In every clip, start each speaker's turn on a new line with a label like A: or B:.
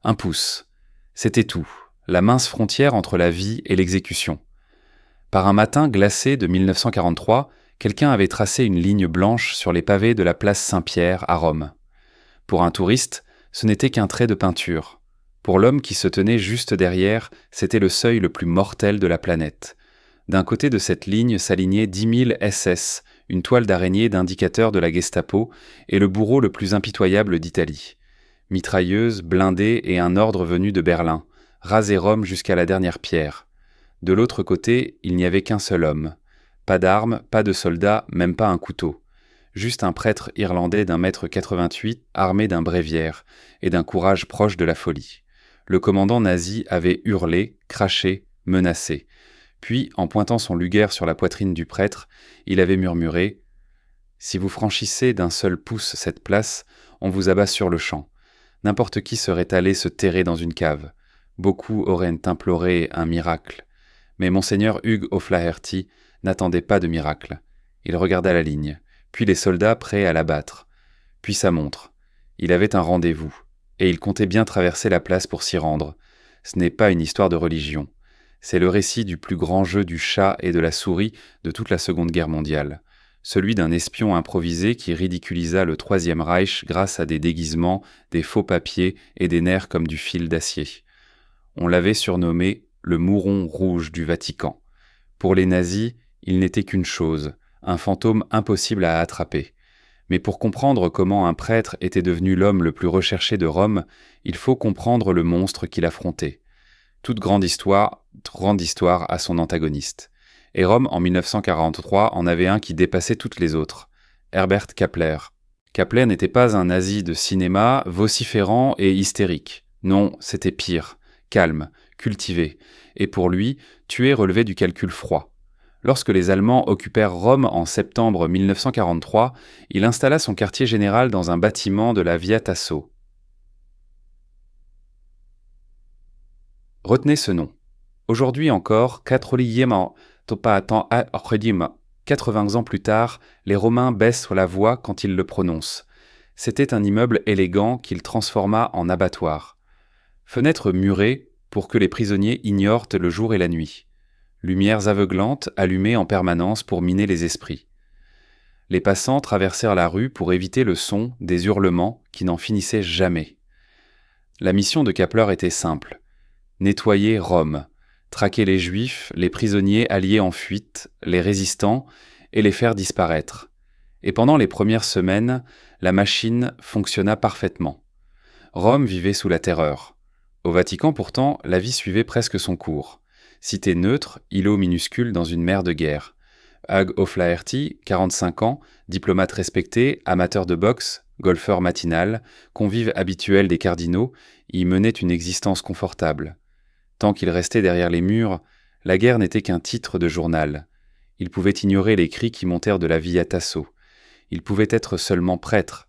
A: Un pouce. C'était tout, la mince frontière entre la vie et l'exécution. Par un matin glacé de 1943, quelqu'un avait tracé une ligne blanche sur les pavés de la place Saint-Pierre à Rome. Pour un touriste, ce n'était qu'un trait de peinture. Pour l'homme qui se tenait juste derrière, c'était le seuil le plus mortel de la planète. D'un côté de cette ligne s'alignaient 10 000 SS, une toile d'araignée d'indicateur de la Gestapo et le bourreau le plus impitoyable d'Italie. Mitrailleuses, blindés et un ordre venu de Berlin, raser Rome jusqu'à la dernière pierre. De l'autre côté, il n'y avait qu'un seul homme. Pas d'armes, pas de soldats, même pas un couteau. Juste un prêtre irlandais d'1,88 m armé d'un bréviaire et d'un courage proche de la folie. Le commandant nazi avait hurlé, craché, menacé. Puis, en pointant son luguer sur la poitrine du prêtre, il avait murmuré « Si vous franchissez d'un seul pouce cette place, on vous abat sur le champ. N'importe qui serait allé se terrer dans une cave. Beaucoup auraient imploré un miracle. Mais Monseigneur Hugh O'Flaherty n'attendait pas de miracle. Il regarda la ligne, puis les soldats prêts à l'abattre, puis sa montre. Il avait un rendez-vous, et il comptait bien traverser la place pour s'y rendre. Ce n'est pas une histoire de religion. C'est le récit du plus grand jeu du chat et de la souris de toute la Seconde Guerre mondiale. Celui d'un espion improvisé qui ridiculisa le Troisième Reich grâce à des déguisements, des faux papiers et des nerfs comme du fil d'acier. On l'avait surnommé le mouron rouge du Vatican. Pour les nazis, il n'était qu'une chose, un fantôme impossible à attraper. Mais pour comprendre comment un prêtre était devenu l'homme le plus recherché de Rome, il faut comprendre le monstre qu'il affrontait. Toute grande histoire a son antagoniste. Et Rome, en 1943, en avait un qui dépassait toutes les autres, Herbert Kappler. Kappler n'était pas un nazi de cinéma, vociférant et hystérique. Non, c'était pire, calme, cultivé. Et pour lui, tuer relevait du calcul froid. Lorsque les Allemands occupèrent Rome en septembre 1943, il installa son quartier général dans un bâtiment de la Via Tasso. Retenez ce nom. Aujourd'hui encore, 80 ans plus tard, les Romains baissent la voix quand ils le prononcent. C'était un immeuble élégant qu'il transforma en abattoir. Fenêtres murées pour que les prisonniers ignorent le jour et la nuit. Lumières aveuglantes allumées en permanence pour miner les esprits. Les passants traversèrent la rue pour éviter le son des hurlements qui n'en finissaient jamais. La mission de Kappler était simple. Nettoyer Rome, traquer les Juifs, les prisonniers alliés en fuite, les résistants, et les faire disparaître. Et pendant les premières semaines, la machine fonctionna parfaitement. Rome vivait sous la terreur. Au Vatican, pourtant, la vie suivait presque son cours. Cité neutre, îlot minuscule dans une mer de guerre. Hugh O'Flaherty, 45 ans, diplomate respecté, amateur de boxe, golfeur matinal, convive habituel des cardinaux, y menait une existence confortable. Tant qu'il restait derrière les murs, la guerre n'était qu'un titre de journal. Il pouvait ignorer les cris qui montèrent de la Via Tasso. Il pouvait être seulement prêtre.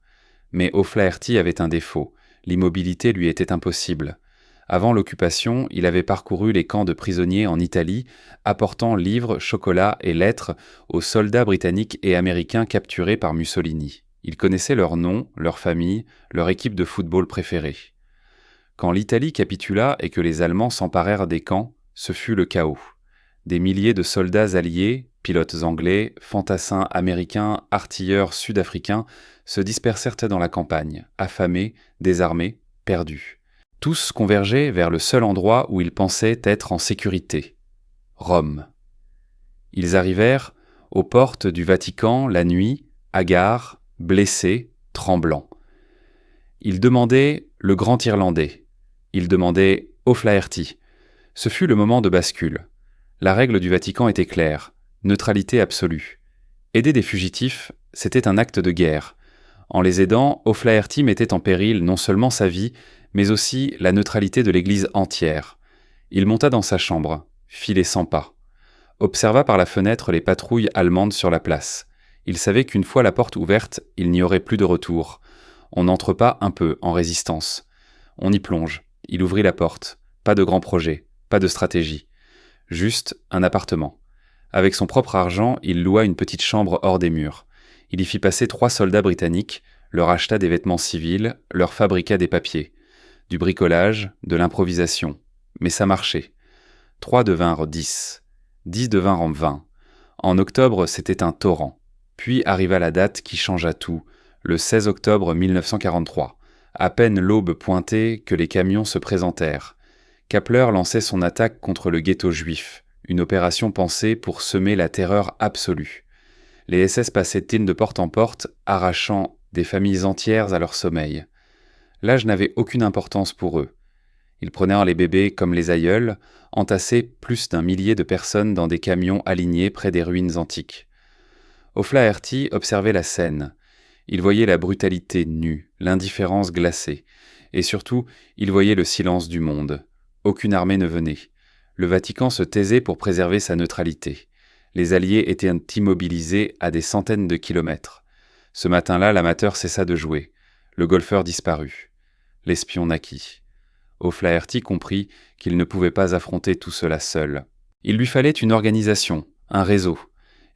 A: Mais O'Flaherty avait un défaut. L'immobilité lui était impossible. Avant l'occupation, il avait parcouru les camps de prisonniers en Italie, apportant livres, chocolats et lettres aux soldats britanniques et américains capturés par Mussolini. Il connaissait leurs noms, leurs familles, leur équipe de football préférée. Quand l'Italie capitula et que les Allemands s'emparèrent des camps, ce fut le chaos. Des milliers de soldats alliés, pilotes anglais, fantassins américains, artilleurs sud-africains, se dispersèrent dans la campagne, affamés, désarmés, perdus. Tous convergeaient vers le seul endroit où ils pensaient être en sécurité, Rome. Ils arrivèrent aux portes du Vatican la nuit, hagards, blessés, tremblants. Ils demandaient le grand Irlandais. Ils demandaient O'Flaherty. Ce fut le moment de bascule. La règle du Vatican était claire, neutralité absolue. Aider des fugitifs, c'était un acte de guerre. En les aidant, O'Flaherty mettait en péril non seulement sa vie, mais aussi la neutralité de l'Église entière. Il monta dans sa chambre, fit les 100 pas. Observa par la fenêtre les patrouilles allemandes sur la place. Il savait qu'une fois la porte ouverte, il n'y aurait plus de retour. On n'entre pas un peu en résistance. On y plonge. Il ouvrit la porte. Pas de grand projet, pas de stratégie. Juste un appartement. Avec son propre argent, il loua une petite chambre hors des murs. Il y fit passer 3 soldats britanniques, leur acheta des vêtements civils, leur fabriqua des papiers. du bricolage, de l'improvisation. Mais ça marchait. 3 devinrent 10. 10 devinrent 20. En octobre, c'était un torrent. Puis arriva la date qui changea tout, le 16 octobre 1943. À peine l'aube pointée que les camions se présentèrent. Kappler lançait son attaque contre le ghetto juif, une opération pensée pour semer la terreur absolue. Les SS passaient-ils de porte en porte, arrachant des familles entières à leur sommeil. L'âge n'avait aucune importance pour eux. Ils prenaient les bébés comme les aïeuls, entassaient plus d'1 millier de personnes dans des camions alignés près des ruines antiques. O'Flaherty observait la scène. Il voyait la brutalité nue, l'indifférence glacée, et surtout, il voyait le silence du monde. Aucune armée ne venait. Le Vatican se taisait pour préserver sa neutralité. Les Alliés étaient immobilisés à des centaines de kilomètres. Ce matin-là, l'amateur cessa de jouer. Le golfeur disparut. L'espion naquit. O'Flaherty comprit qu'il ne pouvait pas affronter tout cela seul. Il lui fallait une organisation, un réseau,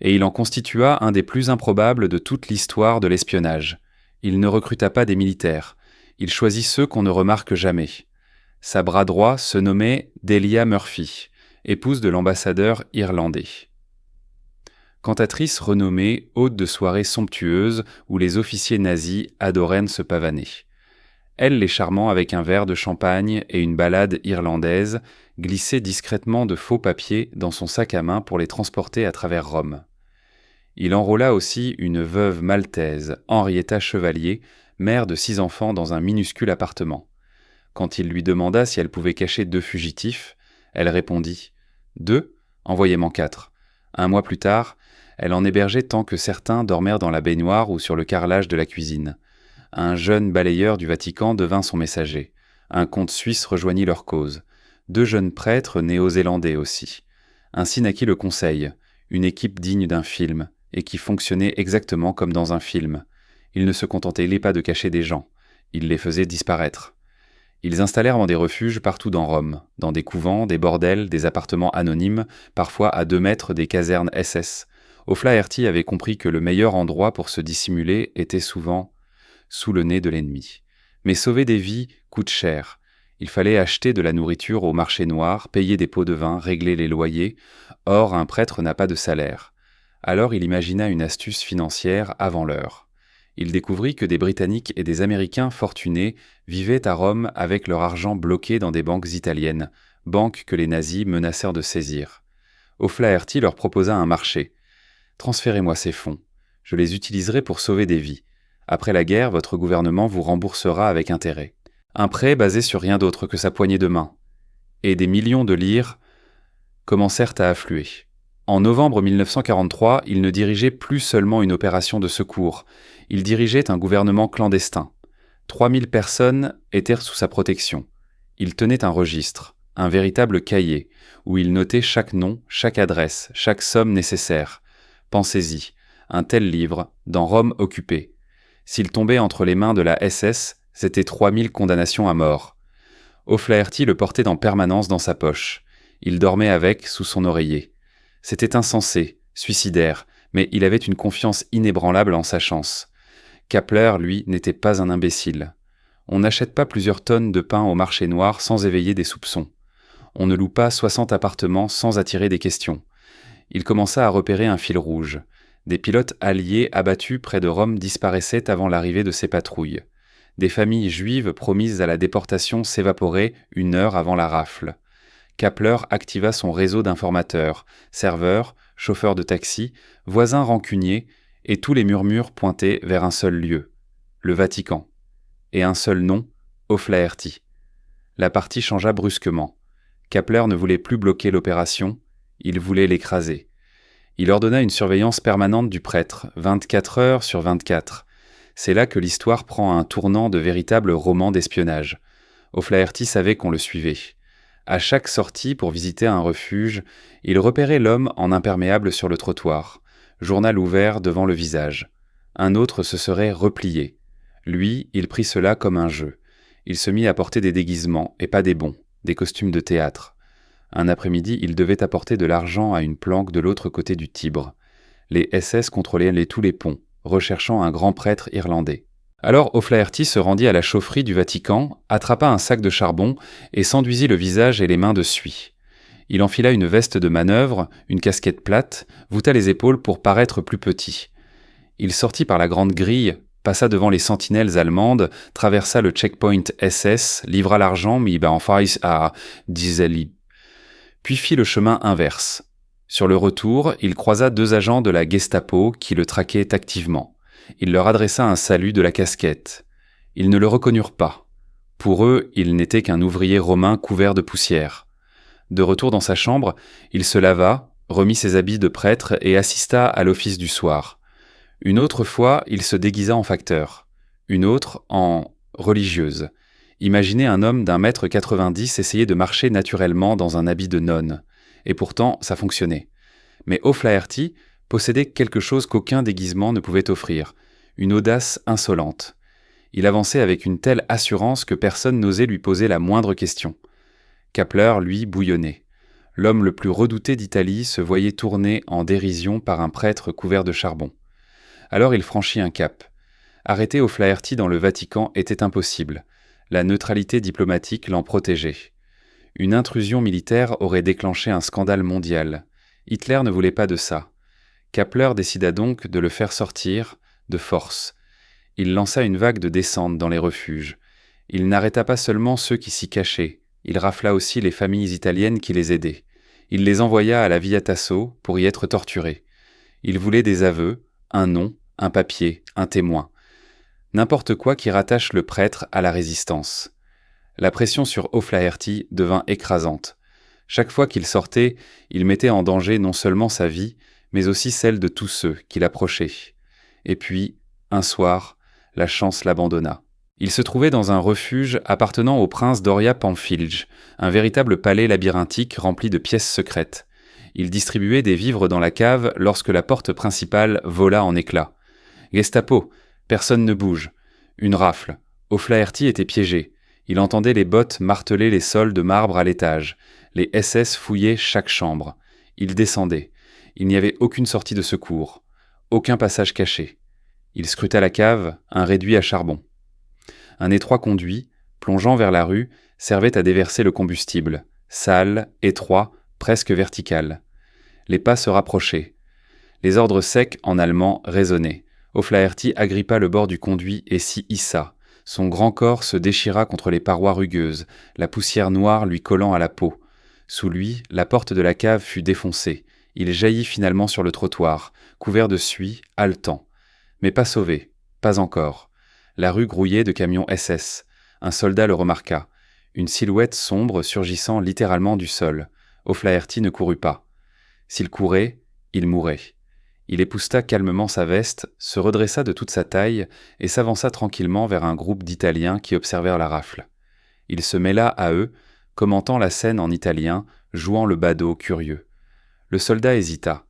A: et il en constitua un des plus improbables de toute l'histoire de l'espionnage. Il ne recruta pas des militaires, il choisit ceux qu'on ne remarque jamais. Sa bras droit se nommait Delia Murphy, épouse de l'ambassadeur irlandais. Cantatrice renommée, hôte de soirées somptueuses où les officiers nazis adoraient se pavaner. Elle les charmant avec un verre de champagne et une ballade irlandaise, glissait discrètement de faux papiers dans son sac à main pour les transporter à travers Rome. Il enrôla aussi une veuve maltaise, Henrietta Chevalier, mère de 6 enfants dans un minuscule appartement. Quand il lui demanda si elle pouvait cacher 2 fugitifs, elle répondit « 2 ? Envoyez-m'en 4. » Un mois plus tard, elle en hébergeait tant que certains dormèrent dans la baignoire ou sur le carrelage de la cuisine. Un jeune balayeur du Vatican devint son messager. Un comte suisse rejoignit leur cause. 2 jeunes prêtres néo-zélandais aussi. Ainsi naquit le Conseil, une équipe digne d'un film, et qui fonctionnait exactement comme dans un film. Ils ne se contentaient pas de cacher des gens, ils les faisaient disparaître. Ils installèrent dans des refuges partout dans Rome, dans des couvents, des bordels, des appartements anonymes, parfois à 2 mètres des casernes SS. O'Flaherty avait compris que le meilleur endroit pour se dissimuler était souvent sous le nez de l'ennemi. Mais sauver des vies coûte cher. Il fallait acheter de la nourriture au marché noir, payer des pots de vin, régler les loyers. Or, un prêtre n'a pas de salaire. Alors il imagina une astuce financière avant l'heure. Il découvrit que des Britanniques et des Américains fortunés vivaient à Rome avec leur argent bloqué dans des banques italiennes, banques que les nazis menacèrent de saisir. O'Flaherty leur proposa un marché. « Transférez-moi ces fonds. Je les utiliserai pour sauver des vies. Après la guerre, votre gouvernement vous remboursera avec intérêt. » Un prêt basé sur rien d'autre que sa poignée de main. Et des millions de lire commencèrent à affluer. En novembre 1943, il ne dirigeait plus seulement une opération de secours, il dirigeait un gouvernement clandestin. 3000 personnes étaient sous sa protection. Il tenait un registre, un véritable cahier, où il notait chaque nom, chaque adresse, chaque somme nécessaire. Pensez-y, un tel livre, dans Rome occupée. S'il tombait entre les mains de la SS, c'était 3000 condamnations à mort. O'Flaherty le portait en permanence dans sa poche. Il dormait avec, sous son oreiller. C'était insensé, suicidaire, mais il avait une confiance inébranlable en sa chance. Kappler, lui, n'était pas un imbécile. On n'achète pas plusieurs tonnes de pain au marché noir sans éveiller des soupçons. On ne loue pas 60 appartements sans attirer des questions. Il commença à repérer un fil rouge. Des pilotes alliés abattus près de Rome disparaissaient avant l'arrivée de ces patrouilles. Des familles juives promises à la déportation s'évaporaient 1 heure avant la rafle. Kappler activa son réseau d'informateurs, serveurs, chauffeurs de taxi, voisins rancuniers, et tous les murmures pointaient vers un seul lieu, le Vatican. Et un seul nom, O'Flaherty. La partie changea brusquement. Kappler ne voulait plus bloquer l'opération, il voulait l'écraser. Il ordonna une surveillance permanente du prêtre, 24 heures sur 24. C'est là que l'histoire prend un tournant de véritable roman d'espionnage. O'Flaherty savait qu'on le suivait. À chaque sortie pour visiter un refuge, il repérait l'homme en imperméable sur le trottoir, journal ouvert devant le visage. Un autre se serait replié. Lui, il prit cela comme un jeu. Il se mit à porter des déguisements, et pas des bons, des costumes de théâtre. Un après-midi, il devait apporter de l'argent à une planque de l'autre côté du Tibre. Les SS contrôlaient tous les ponts, recherchant un grand prêtre irlandais. Alors O'Flaherty se rendit à la chaufferie du Vatican, attrapa un sac de charbon et s'enduisit le visage et les mains de suie. Il enfila une veste de manœuvre, une casquette plate, voûta les épaules pour paraître plus petit. Il sortit par la grande grille, passa devant les sentinelles allemandes, traversa le checkpoint SS, livra l'argent mis en face à Giseli, puis fit le chemin inverse. Sur le retour, il croisa 2 agents de la Gestapo qui le traquaient activement. Il leur adressa un salut de la casquette. Ils ne le reconnurent pas. Pour eux, il n'était qu'un ouvrier romain couvert de poussière. De retour dans sa chambre, il se lava, remit ses habits de prêtre et assista à l'office du soir. Une autre fois, il se déguisa en facteur. Une autre en religieuse. Imaginez un homme d'1,90 m essayer de marcher naturellement dans un habit de nonne. Et pourtant, ça fonctionnait. Mais O'Flaherty possédait quelque chose qu'aucun déguisement ne pouvait offrir, une audace insolente. Il avançait avec une telle assurance que personne n'osait lui poser la moindre question. Kappler, lui, bouillonnait. L'homme le plus redouté d'Italie se voyait tourné en dérision par un prêtre couvert de charbon. Alors il franchit un cap. Arrêter O'Flaherty dans le Vatican était impossible. La neutralité diplomatique l'en protégeait. Une intrusion militaire aurait déclenché un scandale mondial. Hitler ne voulait pas de ça. Kappler décida donc de le faire sortir, de force. Il lança une vague de descente dans les refuges. Il n'arrêta pas seulement ceux qui s'y cachaient, il rafla aussi les familles italiennes qui les aidaient. Il les envoya à la Via Tasso pour y être torturés. Il voulait des aveux, un nom, un papier, un témoin. N'importe quoi qui rattache le prêtre à la résistance. La pression sur O'Flaherty devint écrasante. Chaque fois qu'il sortait, il mettait en danger non seulement sa vie, mais aussi celle de tous ceux qui l'approchaient. Et puis, un soir, la chance l'abandonna. Il se trouvait dans un refuge appartenant au prince Doria Pamphilj, un véritable palais labyrinthique rempli de pièces secrètes. Il distribuait des vivres dans la cave lorsque la porte principale vola en éclats. Gestapo, personne ne bouge. Une rafle. O'Flaherty était piégé. Il entendait les bottes marteler les sols de marbre à l'étage. Les SS fouillaient chaque chambre. Il descendait. Il n'y avait aucune sortie de secours. Aucun passage caché. Il scruta la cave, un réduit à charbon. Un étroit conduit, plongeant vers la rue, servait à déverser le combustible. Sale, étroit, presque vertical. Les pas se rapprochaient. Les ordres secs, en allemand, résonnaient. O'Flaherty agrippa le bord du conduit et s'y hissa. Son grand corps se déchira contre les parois rugueuses, la poussière noire lui collant à la peau. Sous lui, la porte de la cave fut défoncée. Il jaillit finalement sur le trottoir, couvert de suie, haletant. Mais pas sauvé, pas encore. La rue grouillait de camions SS. Un soldat le remarqua. Une silhouette sombre surgissant littéralement du sol. O'Flaherty ne courut pas. S'il courait, il mourait. Il épousseta calmement sa veste, se redressa de toute sa taille et s'avança tranquillement vers un groupe d'Italiens qui observèrent la rafle. Il se mêla à eux, commentant la scène en italien, jouant le badaud curieux. Le soldat hésita.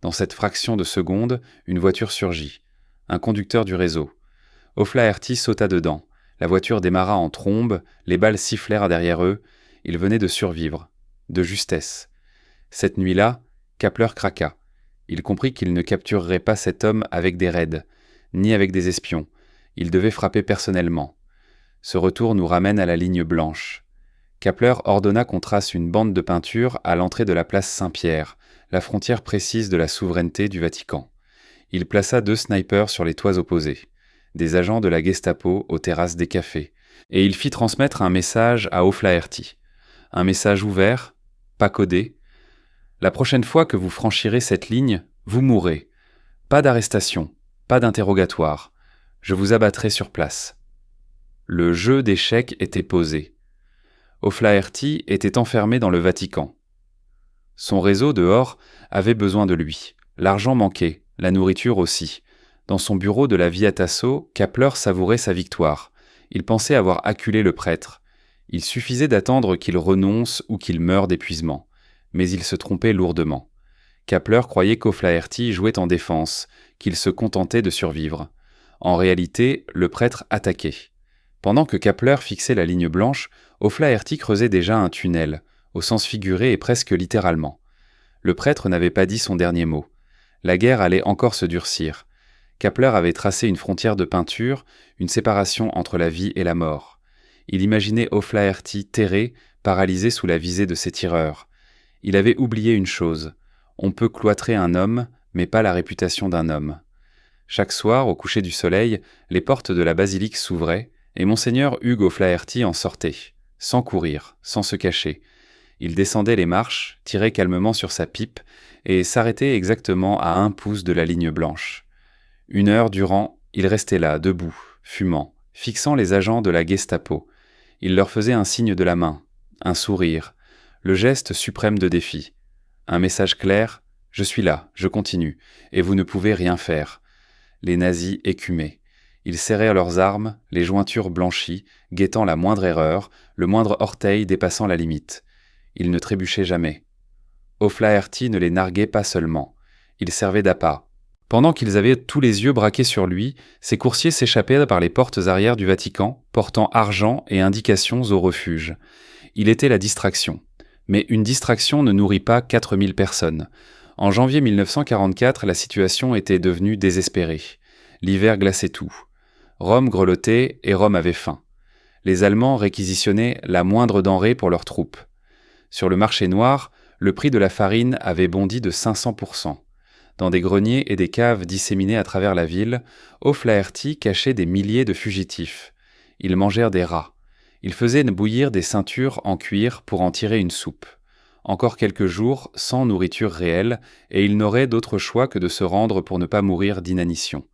A: Dans cette fraction de seconde, une voiture surgit. Un conducteur du réseau. O'Flaherty sauta dedans. La voiture démarra en trombe, les balles sifflèrent derrière eux. Ils venaient de survivre. De justesse. Cette nuit-là, Kappler craqua. Il comprit qu'il ne capturerait pas cet homme avec des raids, ni avec des espions. Il devait frapper personnellement. Ce retour nous ramène à la ligne blanche. Kappler ordonna qu'on trace une bande de peinture à l'entrée de la place Saint-Pierre, la frontière précise de la souveraineté du Vatican. Il plaça 2 snipers sur les toits opposés, des agents de la Gestapo aux terrasses des cafés, et il fit transmettre un message à O'Flaherty. Un message ouvert, pas codé. La prochaine fois que vous franchirez cette ligne, vous mourrez. Pas d'arrestation, pas d'interrogatoire. Je vous abattrai sur place. Le jeu d'échecs était posé. O'Flaherty était enfermé dans le Vatican. Son réseau dehors avait besoin de lui. L'argent manquait, la nourriture aussi. Dans son bureau de la Via Tasso, Kappler savourait sa victoire. Il pensait avoir acculé le prêtre. Il suffisait d'attendre qu'il renonce ou qu'il meure d'épuisement. Mais il se trompait lourdement. Kappler croyait qu'O'Flaherty jouait en défense, qu'il se contentait de survivre. En réalité, le prêtre attaquait. Pendant que Kappler fixait la ligne blanche, O'Flaherty creusait déjà un tunnel, au sens figuré et presque littéralement. Le prêtre n'avait pas dit son dernier mot. La guerre allait encore se durcir. Kepler avait tracé une frontière de peinture, une séparation entre la vie et la mort. Il imaginait O'Flaherty terré, paralysé sous la visée de ses tireurs. Il avait oublié une chose. On peut cloîtrer un homme, mais pas la réputation d'un homme. Chaque soir, au coucher du soleil, les portes de la basilique s'ouvraient, et monseigneur Hugh O'Flaherty en sortait, sans courir, sans se cacher. Il descendait les marches, tirait calmement sur sa pipe, et s'arrêtait exactement à 1 pouce de la ligne blanche. 1 heure durant, il restait là, debout, fumant, fixant les agents de la Gestapo. Il leur faisait un signe de la main, un sourire, le geste suprême de défi. Un message clair, « Je suis là, je continue, et vous ne pouvez rien faire ». Les nazis écumaient. Ils serrèrent leurs armes, les jointures blanchies, guettant la moindre erreur, le moindre orteil dépassant la limite. Ils ne trébuchaient jamais. O'Flaherty ne les narguait pas seulement. Il servait d'appât. Pendant qu'ils avaient tous les yeux braqués sur lui, ses coursiers s'échappaient par les portes arrière du Vatican, portant argent et indications au refuge. Il était la distraction. Mais une distraction ne nourrit pas 4000 personnes. En janvier 1944, la situation était devenue désespérée. L'hiver glaçait tout. Rome grelottait et Rome avait faim. Les Allemands réquisitionnaient la moindre denrée pour leurs troupes. Sur le marché noir, le prix de la farine avait bondi de 500%. Dans des greniers et des caves disséminés à travers la ville, O'Flaherty cachait des milliers de fugitifs. Ils mangèrent des rats. Ils faisaient bouillir des ceintures en cuir pour en tirer une soupe. Encore quelques jours sans nourriture réelle, et ils n'auraient d'autre choix que de se rendre pour ne pas mourir d'inanition.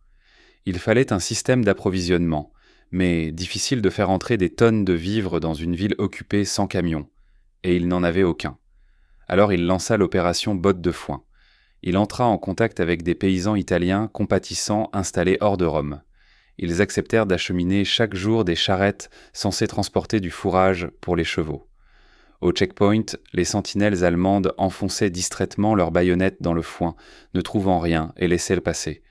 A: Il fallait un système d'approvisionnement, mais difficile de faire entrer des tonnes de vivres dans une ville occupée sans camion, et il n'en avait aucun. Alors il lança l'opération Botte de foin. Il entra en contact avec des paysans italiens compatissants installés hors de Rome. Ils acceptèrent d'acheminer chaque jour des charrettes censées transporter du fourrage pour les chevaux. Au checkpoint, les sentinelles allemandes enfonçaient distraitement leurs baïonnettes dans le foin, ne trouvant rien et laissaient le passer.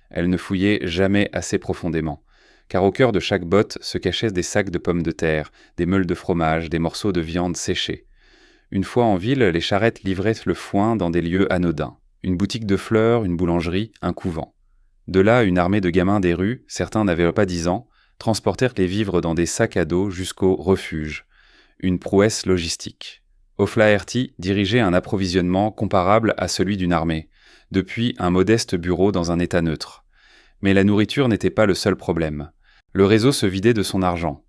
A: Elles ne fouillaient jamais assez profondément, car au cœur de chaque botte se cachaient des sacs de pommes de terre, des meules de fromage, des morceaux de viande séchés. Une fois en ville, les charrettes livraient le foin dans des lieux anodins. Une boutique de fleurs, une boulangerie, un couvent. De là, une armée de gamins des rues, certains n'avaient pas 10 ans, transportèrent les vivres dans des sacs à dos jusqu'au refuge. Une prouesse logistique. O'Flaherty dirigeait un approvisionnement comparable à celui d'une armée, depuis un modeste bureau dans un état neutre. Mais la nourriture n'était pas le seul problème. Le réseau se vidait de son argent.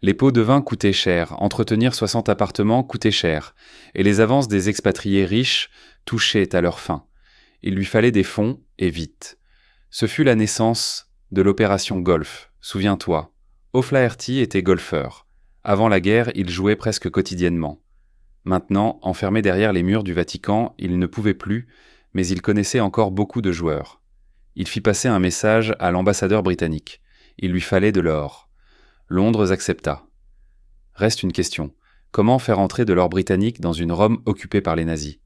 A: Les pots de vin coûtaient cher, entretenir 60 appartements coûtait cher, et les avances des expatriés riches touchaient à leur fin. Il lui fallait des fonds, et vite. Ce fut la naissance de l'opération Golf, souviens-toi. O'Flaherty était golfeur. Avant la guerre, il jouait presque quotidiennement. Maintenant, enfermé derrière les murs du Vatican, il ne pouvait plus, mais il connaissait encore beaucoup de joueurs. Il fit passer un message à l'ambassadeur britannique. Il lui fallait de l'or. Londres accepta. Reste une question. Comment faire entrer de l'or britannique dans une Rome occupée par les nazis ?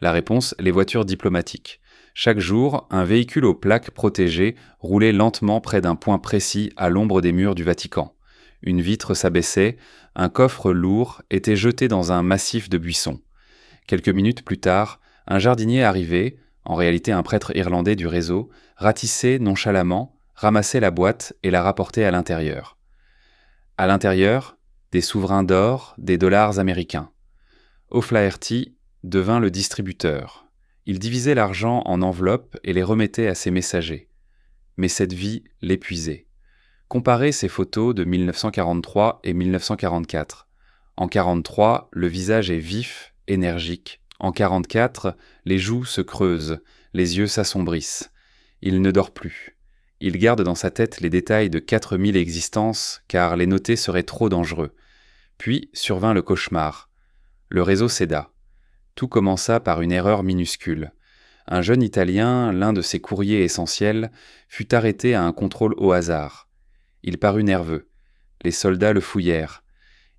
A: La réponse, les voitures diplomatiques. Chaque jour, un véhicule aux plaques protégées roulait lentement près d'un point précis à l'ombre des murs du Vatican. Une vitre s'abaissait, un coffre lourd était jeté dans un massif de buissons. Quelques minutes plus tard, un jardinier arrivait, en réalité un prêtre irlandais du réseau, ratissait nonchalamment, ramassait la boîte et la rapportait à l'intérieur. À l'intérieur, des souverains d'or, des dollars américains. O'Flaherty devint le distributeur. Il divisait l'argent en enveloppes et les remettait à ses messagers. Mais cette vie l'épuisait. Comparez ces photos de 1943 et 1944. En 1943, le visage est vif, énergique. En 1944, les joues se creusent, les yeux s'assombrissent. Il ne dort plus. Il garde dans sa tête les détails de 4000 existences, car les noter serait trop dangereux. Puis survint le cauchemar. Le réseau céda. Tout commença par une erreur minuscule. Un jeune Italien, l'un de ses courriers essentiels, fut arrêté à un contrôle au hasard. Il parut nerveux. Les soldats le fouillèrent.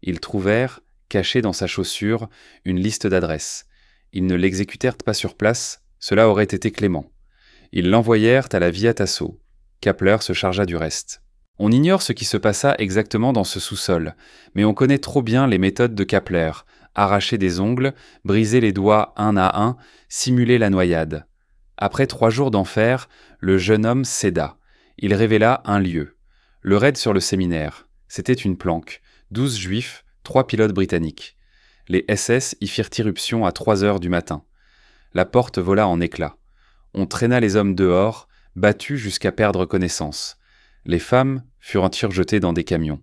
A: Ils trouvèrent, caché dans sa chaussure, une liste d'adresses. Ils ne l'exécutèrent pas sur place, cela aurait été clément. Ils l'envoyèrent à la Via Tasso. Kepler se chargea du reste. On ignore ce qui se passa exactement dans ce sous-sol, mais on connaît trop bien les méthodes de Kepler. Arracher des ongles, briser les doigts un à un, simuler la noyade. Après 3 jours d'enfer, le jeune homme céda. Il révéla un lieu. Le raid sur le séminaire. C'était une planque. 12 juifs, 3 pilotes britanniques. Les SS y firent irruption à 3 heures du matin. La porte vola en éclats. On traîna les hommes dehors, battus jusqu'à perdre connaissance. Les femmes furent jetées dans des camions.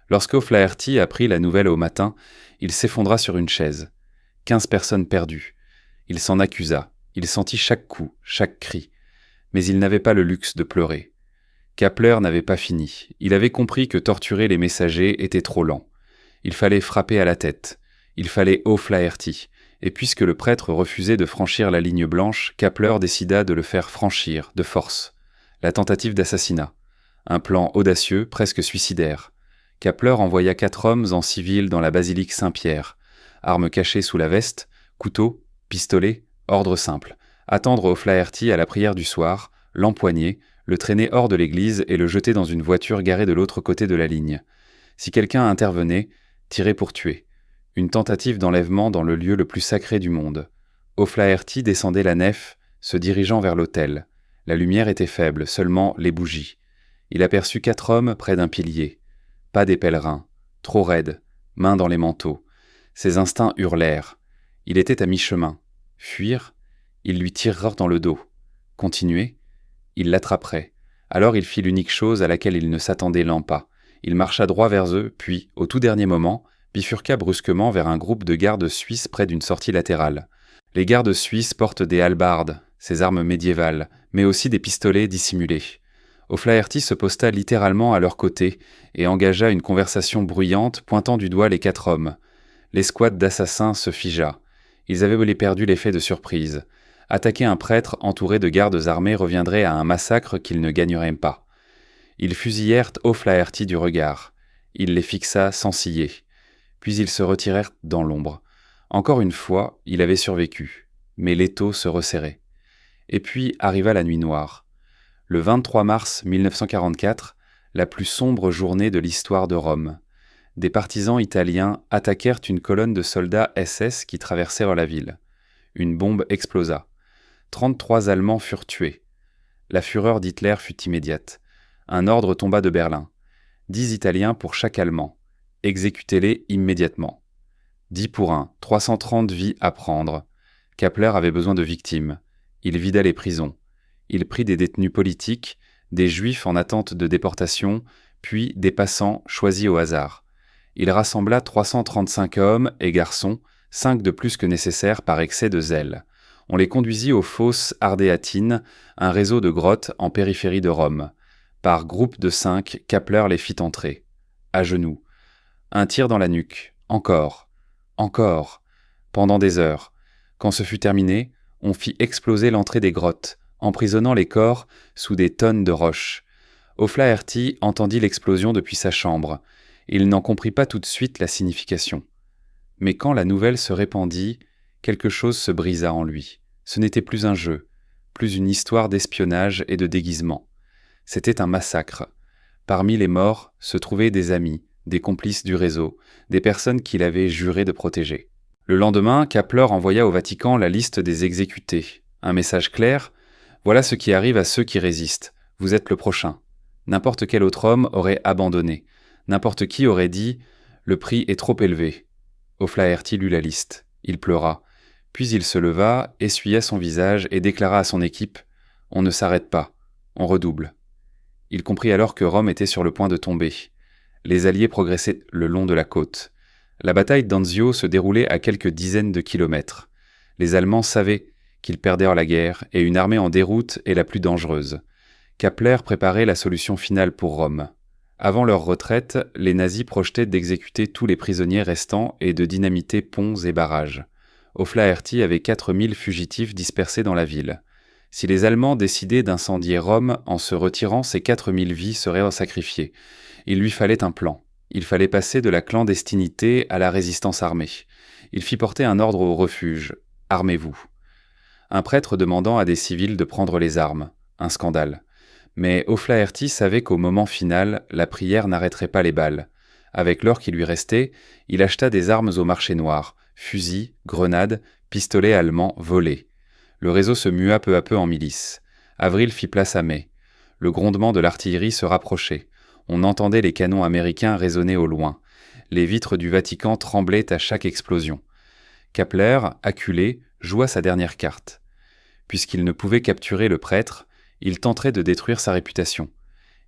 A: Lorsque O'Flaherty apprit la nouvelle au matin, il s'effondra sur une chaise. 15 personnes perdues. Il s'en accusa. Il sentit chaque coup, chaque cri. Mais il n'avait pas le luxe de pleurer. Kappler n'avait pas fini. Il avait compris que torturer les messagers était trop lent. Il fallait frapper à la tête. Il fallait O'Flaherty. Et puisque le prêtre refusait de franchir la ligne blanche, Kappler décida de le faire franchir, de force. La tentative d'assassinat. Un plan audacieux, presque suicidaire. Kappler envoya 4 hommes en civil dans la basilique Saint-Pierre. Armes cachées sous la veste, couteau, pistolet, ordre simple. Attendre O'Flaherty à la prière du soir, l'empoigner, le traîner hors de l'église et le jeter dans une voiture garée de l'autre côté de la ligne. Si quelqu'un intervenait, tirer pour tuer. Une tentative d'enlèvement dans le lieu le plus sacré du monde. O'Flaherty descendait la nef, se dirigeant vers l'autel. La lumière était faible, seulement les bougies. Il aperçut 4 hommes près d'un pilier. Pas des pèlerins, trop raides, mains dans les manteaux. Ses instincts hurlèrent. Il était à mi-chemin. Fuir, ils lui tirèrent dans le dos. Continuer, ils l'attraperaient. Alors il fit l'unique chose à laquelle il ne s'attendait pas. Il marcha droit vers eux, puis, au tout dernier moment, bifurqua brusquement vers un groupe de gardes suisses près d'une sortie latérale. Les gardes suisses portent des hallebardes, ces armes médiévales, mais aussi des pistolets dissimulés. O'Flaherty se posta littéralement à leur côté et engagea une conversation bruyante pointant du doigt les 4 hommes. L'escouade d'assassins se figea. Ils avaient perdu l'effet de surprise. Attaquer un prêtre entouré de gardes armés reviendrait à un massacre qu'ils ne gagneraient pas. Ils fusillèrent O'Flaherty du regard. Il les fixa sans ciller. Puis ils se retirèrent dans l'ombre. Encore une fois, il avait survécu. Mais l'étau se resserrait. Et puis arriva la nuit noire. Le 23 mars 1944, la plus sombre journée de l'histoire de Rome. Des partisans italiens attaquèrent une colonne de soldats SS qui traversèrent la ville. Une bombe explosa. 33 Allemands furent tués. La fureur d'Hitler fut immédiate. Un ordre tomba de Berlin. 10 Italiens pour chaque Allemand. Exécutez-les immédiatement. 10 pour 1, 330 vies à prendre. Kappler avait besoin de victimes. Il vida les prisons. Il prit des détenus politiques, des juifs en attente de déportation, puis des passants choisis au hasard. Il rassembla 335 hommes et garçons, 5 de plus que nécessaire par excès de zèle. On les conduisit aux fosses ardéatines, un réseau de grottes en périphérie de Rome. Par groupe de 5, Kappler les fit entrer. À genoux. Un tir dans la nuque. Encore. Encore. Pendant des heures. Quand ce fut terminé, on fit exploser l'entrée des grottes, emprisonnant les corps sous des tonnes de roches. O'Flaherty entendit l'explosion depuis sa chambre. Il n'en comprit pas tout de suite la signification. Mais quand la nouvelle se répandit, quelque chose se brisa en lui. Ce n'était plus un jeu, plus une histoire d'espionnage et de déguisement. C'était un massacre. Parmi les morts se trouvaient des amis, des complices du réseau, des personnes qu'il avait juré de protéger. Le lendemain, Kappler envoya au Vatican la liste des exécutés. Un message clair: « Voilà ce qui arrive à ceux qui résistent. Vous êtes le prochain. » N'importe quel autre homme aurait abandonné. N'importe qui aurait dit « Le prix est trop élevé ». O'Flaherty lut la liste. Il pleura. Puis il se leva, essuya son visage et déclara à son équipe « On ne s'arrête pas. On redouble. » Il comprit alors que Rome était sur le point de tomber. Les Alliés progressaient le long de la côte. La bataille d'Anzio se déroulait à quelques dizaines de kilomètres. Les Allemands savaient qu'ils perdirent la guerre et une armée en déroute est la plus dangereuse. Kappler préparait la solution finale pour Rome. Avant leur retraite, les nazis projetaient d'exécuter tous les prisonniers restants et de dynamiter ponts et barrages. O'Flaherty avait 4000 fugitifs dispersés dans la ville. Si les Allemands décidaient d'incendier Rome en se retirant, ces 4000 vies seraient sacrifiées. Il lui fallait un plan. Il fallait passer de la clandestinité à la résistance armée. Il fit porter un ordre au refuge. « Armez-vous ». Un prêtre demandant à des civils de prendre les armes. Un scandale. Mais O'Flaherty savait qu'au moment final, la prière n'arrêterait pas les balles. Avec l'or qui lui restait, il acheta des armes au marché noir, fusils, grenades, pistolets allemands volés. Le réseau se mua peu à peu en milice. Avril fit place à mai. Le grondement de l'artillerie se rapprochait. On entendait les canons américains résonner au loin. Les vitres du Vatican tremblaient à chaque explosion. Kepler, acculé, joua sa dernière carte. Puisqu'il ne pouvait capturer le prêtre, il tenterait de détruire sa réputation.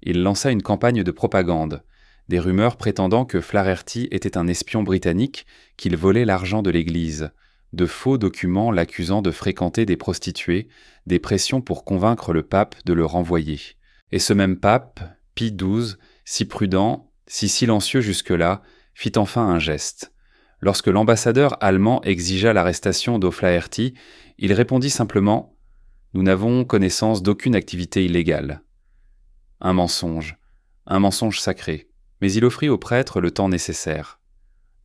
A: Il lança une campagne de propagande, des rumeurs prétendant que Flaherty était un espion britannique, qu'il volait l'argent de l'Église, de faux documents l'accusant de fréquenter des prostituées, des pressions pour convaincre le pape de le renvoyer. Et ce même pape, Pie XII, si prudent, si silencieux jusque-là, fit enfin un geste. Lorsque l'ambassadeur allemand exigea l'arrestation d'O'Flaherty, il répondit simplement « Nous n'avons connaissance d'aucune activité illégale ». Un mensonge sacré, mais il offrit au prêtre le temps nécessaire.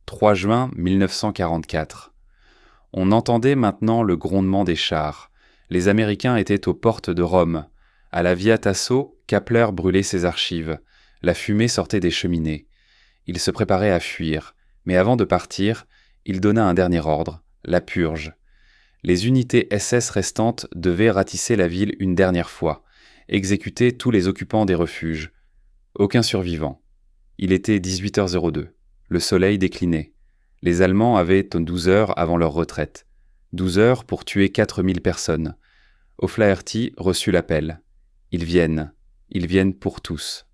A: 3 juin 1944. On entendait maintenant le grondement des chars. Les Américains étaient aux portes de Rome. À la Via Tasso, Kepler brûlait ses archives. La fumée sortait des cheminées. Il se préparait à fuir, mais avant de partir, il donna un dernier ordre, la purge. Les unités SS restantes devaient ratisser la ville une dernière fois, exécuter tous les occupants des refuges. Aucun survivant. Il était 18h02. Le soleil déclinait. Les Allemands avaient 12 heures avant leur retraite. 12 heures pour tuer 4000 personnes. O'Flaherty reçut l'appel. Ils viennent pour tous.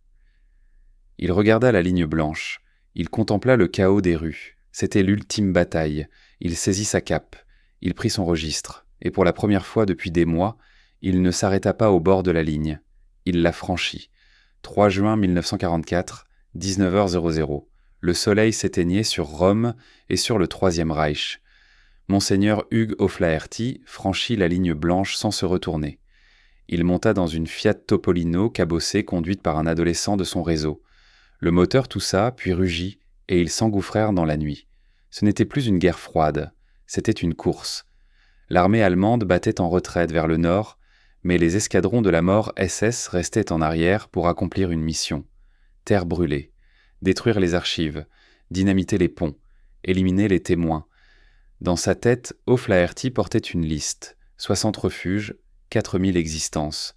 A: Il regarda la ligne blanche. Il contempla le chaos des rues. C'était l'ultime bataille. Il saisit sa cape. Il prit son registre. Et pour la première fois depuis des mois, il ne s'arrêta pas au bord de la ligne. Il la franchit. 3 juin 1944, 19h00. Le soleil s'éteignait sur Rome et sur le Troisième Reich. Monseigneur Hugh O'Flaherty franchit la ligne blanche sans se retourner. Il monta dans une Fiat Topolino cabossée conduite par un adolescent de son réseau. Le moteur toussa, puis rugit, et ils s'engouffrèrent dans la nuit. Ce n'était plus une guerre froide, c'était une course. L'armée allemande battait en retraite vers le nord, mais les escadrons de la mort SS restaient en arrière pour accomplir une mission. Terre brûlée, détruire les archives, dynamiter les ponts, éliminer les témoins. Dans sa tête, O'Flaherty portait une liste, 60 refuges, 4000 existences.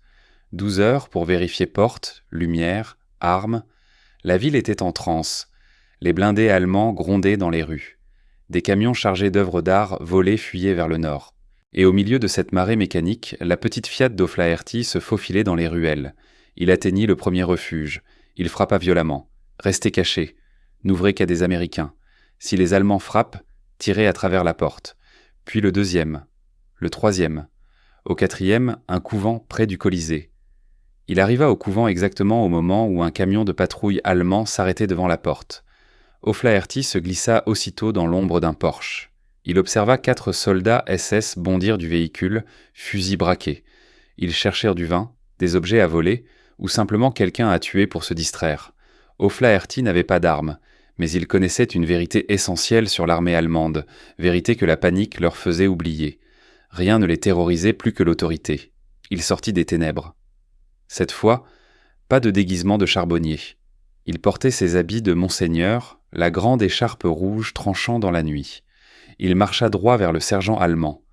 A: 12 heures pour vérifier portes, lumière, armes. La ville était en transe. Les blindés allemands grondaient dans les rues. Des camions chargés d'œuvres d'art volaient fuyaient vers le nord. Et au milieu de cette marée mécanique, la petite Fiat d'O'Flaherty se faufilait dans les ruelles. Il atteignit le premier refuge. Il frappa violemment. Restez cachés. N'ouvrez qu'à des Américains. Si les Allemands frappent, tirez à travers la porte. Puis le deuxième. Le troisième. Au quatrième, un couvent près du Colisée. Il arriva au couvent exactement au moment où un camion de patrouille allemand s'arrêtait devant la porte. O'Flaherty se glissa aussitôt dans l'ombre d'un Porsche. Il observa 4 soldats SS bondir du véhicule, fusils braqués. Ils cherchèrent du vin, des objets à voler, ou simplement quelqu'un à tuer pour se distraire. O'Flaherty n'avait pas d'armes, mais il connaissait une vérité essentielle sur l'armée allemande, vérité que la panique leur faisait oublier. Rien ne les terrorisait plus que l'autorité. Il sortit des ténèbres. Cette fois, pas de déguisement de charbonnier. Il portait ses habits de monseigneur, la grande écharpe rouge tranchant dans la nuit. Il marcha droit vers le sergent allemand.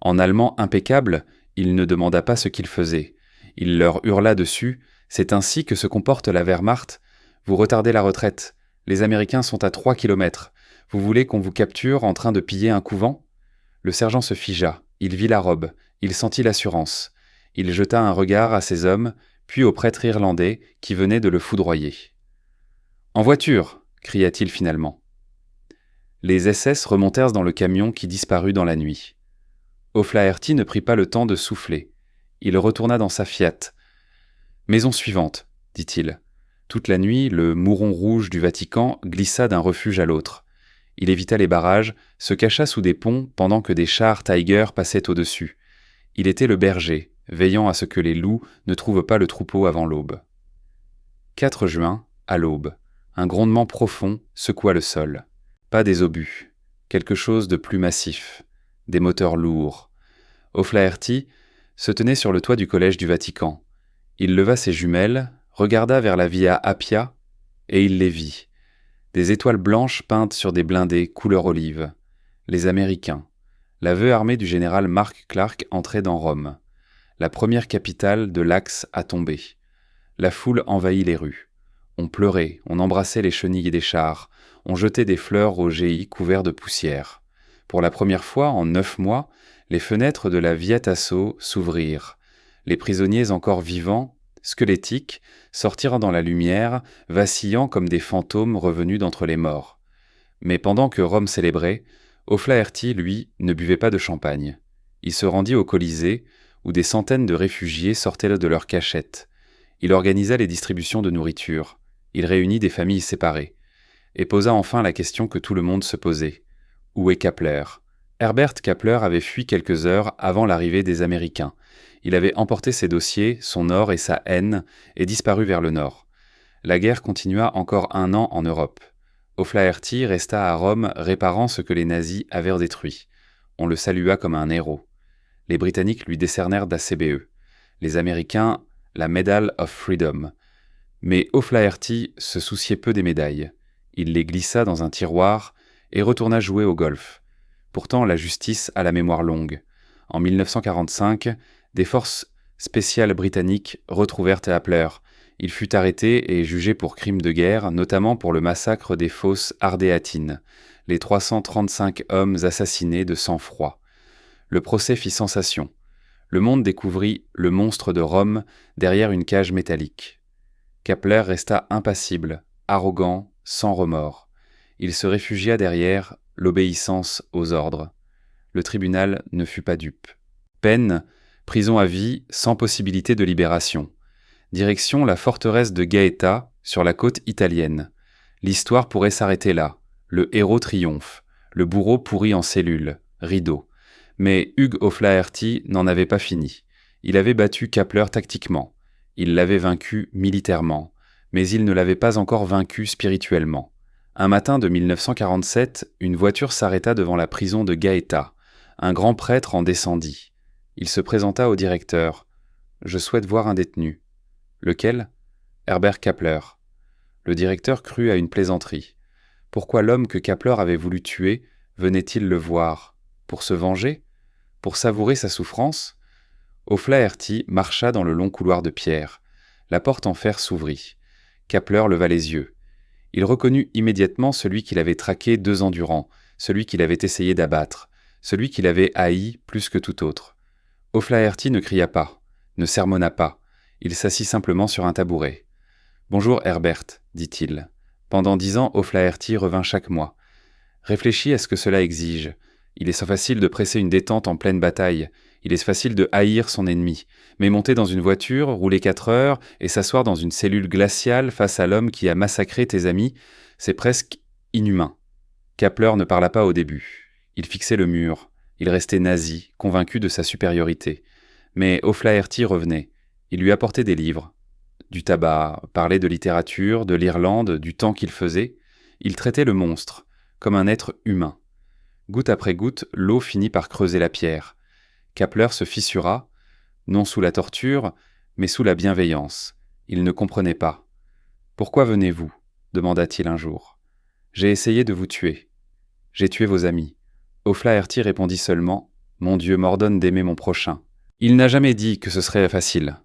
A: En allemand impeccable, il ne demanda pas ce qu'il faisait. Il leur hurla dessus « C'est ainsi que se comporte la Wehrmacht. Vous retardez la retraite. Les Américains sont à 3 kilomètres. Vous voulez qu'on vous capture en train de piller un couvent ?» Le sergent se figea. Il vit la robe. Il sentit l'assurance. Il jeta un regard à ses hommes, puis au prêtre irlandais qui venait de le foudroyer. « En voiture !» cria-t-il finalement. Les SS remontèrent dans le camion qui disparut dans la nuit. O'Flaherty ne prit pas le temps de souffler. Il retourna dans sa Fiat. « Maison suivante », dit-il. Toute la nuit, le mouron rouge du Vatican glissa d'un refuge à l'autre. Il évita les barrages, se cacha sous des ponts pendant que des chars Tiger passaient au-dessus. Il était le berger, veillant à ce que les loups ne trouvent pas le troupeau avant l'aube. 4 juin, à l'aube, un grondement profond secoua le sol. Pas des obus, quelque chose de plus massif, des moteurs lourds. O'Flaherty se tenait sur le toit du collège du Vatican. Il leva ses jumelles, regarda vers la Via Appia, et il les vit. Des étoiles blanches peintes sur des blindés couleur olive. Les Américains. L'aveu armé du général Mark Clark entrait dans Rome. La première capitale de l'Axe a tombé. La foule envahit les rues. On pleurait, on embrassait les chenilles des chars, on jetait des fleurs aux geais couverts de poussière. Pour la première fois en 9 mois, les fenêtres de la Via Tasso s'ouvrirent. Les prisonniers encore vivants, squelettiques, sortirent dans la lumière, vacillant comme des fantômes revenus d'entre les morts. Mais pendant que Rome célébrait, O'Flaherty, lui, ne buvait pas de champagne. Il se rendit au Colisée, où des centaines de réfugiés sortaient de leurs cachettes. Il organisa les distributions de nourriture. Il réunit des familles séparées. Et posa enfin la question que tout le monde se posait. Où est Kappler ? Herbert Kappler avait fui quelques heures avant l'arrivée des Américains. Il avait emporté ses dossiers, son or et sa haine, et disparu vers le nord. La guerre continua encore 1 an en Europe. O'Flaherty resta à Rome réparant ce que les nazis avaient détruit. On le salua comme un héros. Les Britanniques lui décernèrent la CBE. Les Américains, la Medal of Freedom. Mais O'Flaherty se souciait peu des médailles. Il les glissa dans un tiroir et retourna jouer au golf. Pourtant, la justice a la mémoire longue. En 1945, des forces spéciales britanniques retrouvèrent Kappler. Il fut arrêté et jugé pour crimes de guerre, notamment pour le massacre des fosses ardéatines, les 335 hommes assassinés de sang-froid. Le procès fit sensation. Le monde découvrit le monstre de Rome derrière une cage métallique. Kappler resta impassible, arrogant, sans remords. Il se réfugia derrière l'obéissance aux ordres. Le tribunal ne fut pas dupe. Peine, prison à vie sans possibilité de libération. Direction la forteresse de Gaeta, sur la côte italienne. L'histoire pourrait s'arrêter là. Le héros triomphe. Le bourreau pourrit en cellule. Rideau. Mais Hugh O'Flaherty n'en avait pas fini. Il avait battu Kappler tactiquement. Il l'avait vaincu militairement. Mais il ne l'avait pas encore vaincu spirituellement. Un matin de 1947, une voiture s'arrêta devant la prison de Gaeta. Un grand prêtre en descendit. Il se présenta au directeur. « Je souhaite voir un détenu. » « Lequel ?»« Herbert Kappler. » Le directeur crut à une plaisanterie. Pourquoi l'homme que Kappler avait voulu tuer venait-il le voir ? Pour se venger ? Pour savourer sa souffrance ? O'Flaherty marcha dans le long couloir de pierre. La porte en fer s'ouvrit. Kappler leva les yeux. Il reconnut immédiatement celui qu'il avait traqué 2 ans durant, celui qu'il avait essayé d'abattre, celui qu'il avait haï plus que tout autre. O'Flaherty ne cria pas, ne sermonna pas. Il s'assit simplement sur un tabouret. « Bonjour Herbert, dit-il. Pendant 10 ans, O'Flaherty revint chaque mois. Réfléchis à ce que cela exige. Il est facile de presser une détente en pleine bataille. Il est facile de haïr son ennemi. Mais monter dans une voiture, rouler 4 heures et s'asseoir dans une cellule glaciale face à l'homme qui a massacré tes amis, c'est presque inhumain. » Kappler ne parla pas au début. Il fixait le mur. Il restait nazi, convaincu de sa supériorité. Mais O'Flaherty revenait. Il lui apportait des livres, du tabac, parlait de littérature, de l'Irlande, du temps qu'il faisait. Il traitait le monstre, comme un être humain. Goutte après goutte, l'eau finit par creuser la pierre. Kappler se fissura, non sous la torture, mais sous la bienveillance. Il ne comprenait pas. « Pourquoi venez-vous » demanda-t-il un jour. « J'ai essayé de vous tuer. J'ai tué vos amis. » O'Flaherty répondit seulement « Mon Dieu m'ordonne d'aimer mon prochain. » Il n'a jamais dit que ce serait facile.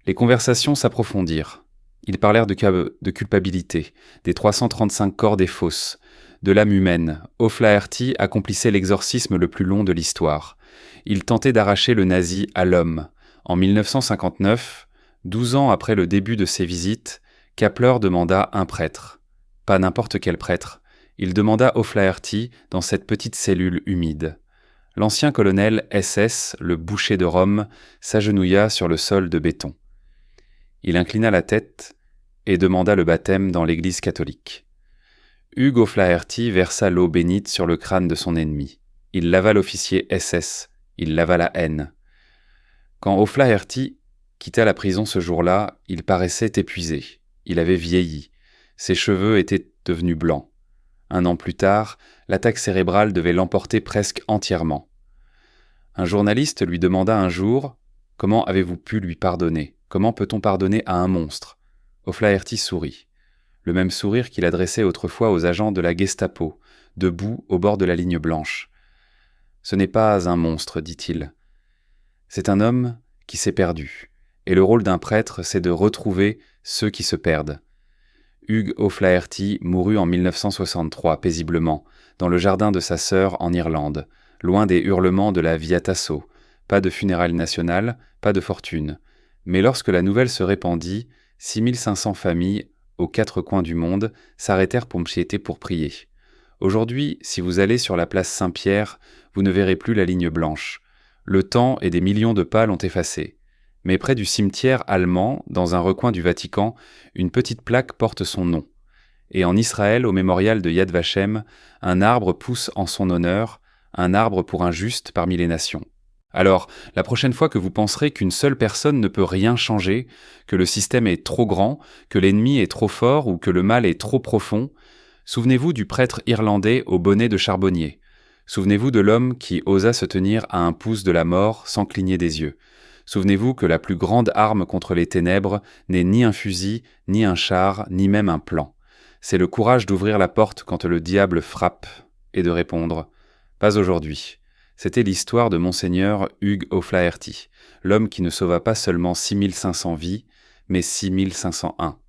A: Les conversations s'approfondirent. Ils parlèrent de culpabilité, des 335 corps des fosses, de l'âme humaine. O'Flaherty accomplissait l'exorcisme le plus long de l'histoire. Il tentait d'arracher le nazi à l'homme. En 1959, 12 ans après le début de ses visites, Kappler demanda un prêtre. Pas n'importe quel prêtre. Il demanda O'Flaherty dans cette petite cellule humide. L'ancien colonel SS, le boucher de Rome, s'agenouilla sur le sol de béton. Il inclina la tête et demanda le baptême dans l'église catholique. Hugh O'Flaherty versa l'eau bénite sur le crâne de son ennemi. Il lava l'officier SS, il lava la haine. Quand O'Flaherty quitta la prison ce jour-là, il paraissait épuisé. Il avait vieilli. Ses cheveux étaient devenus blancs. 1 an plus tard, l'attaque cérébrale devait l'emporter presque entièrement. Un journaliste lui demanda un jour « Comment avez-vous pu lui pardonner ? Comment peut-on pardonner à un monstre ?» O'Flaherty sourit. Le même sourire qu'il adressait autrefois aux agents de la Gestapo, debout au bord de la ligne blanche. « Ce n'est pas un monstre, dit-il. C'est un homme qui s'est perdu. Et le rôle d'un prêtre, c'est de retrouver ceux qui se perdent. Hugh O'Flaherty mourut en 1963 paisiblement, dans le jardin de sa sœur en Irlande, loin des hurlements de la Via Tasso, pas de funérailles nationales, pas de fortune. Mais lorsque la nouvelle se répandit, 6500 familles, aux quatre coins du monde, s'arrêtèrent pour Piété pour prier. Aujourd'hui, si vous allez sur la place Saint-Pierre, vous ne verrez plus la ligne blanche. Le temps et des millions de pas l'ont effacée. Mais près du cimetière allemand, dans un recoin du Vatican, une petite plaque porte son nom. Et en Israël, au mémorial de Yad Vashem, un arbre pousse en son honneur, un arbre pour un juste parmi les nations. Alors, la prochaine fois que vous penserez qu'une seule personne ne peut rien changer, que le système est trop grand, que l'ennemi est trop fort ou que le mal est trop profond, souvenez-vous du prêtre irlandais au bonnet de charbonnier. Souvenez-vous de l'homme qui osa se tenir à un pouce de la mort sans cligner des yeux. Souvenez-vous que la plus grande arme contre les ténèbres n'est ni un fusil, ni un char, ni même un plan. C'est le courage d'ouvrir la porte quand le diable frappe et de répondre « Pas aujourd'hui ». C'était l'histoire de Monseigneur Hugh O'Flaherty, l'homme qui ne sauva pas seulement 6500 vies, mais 6501.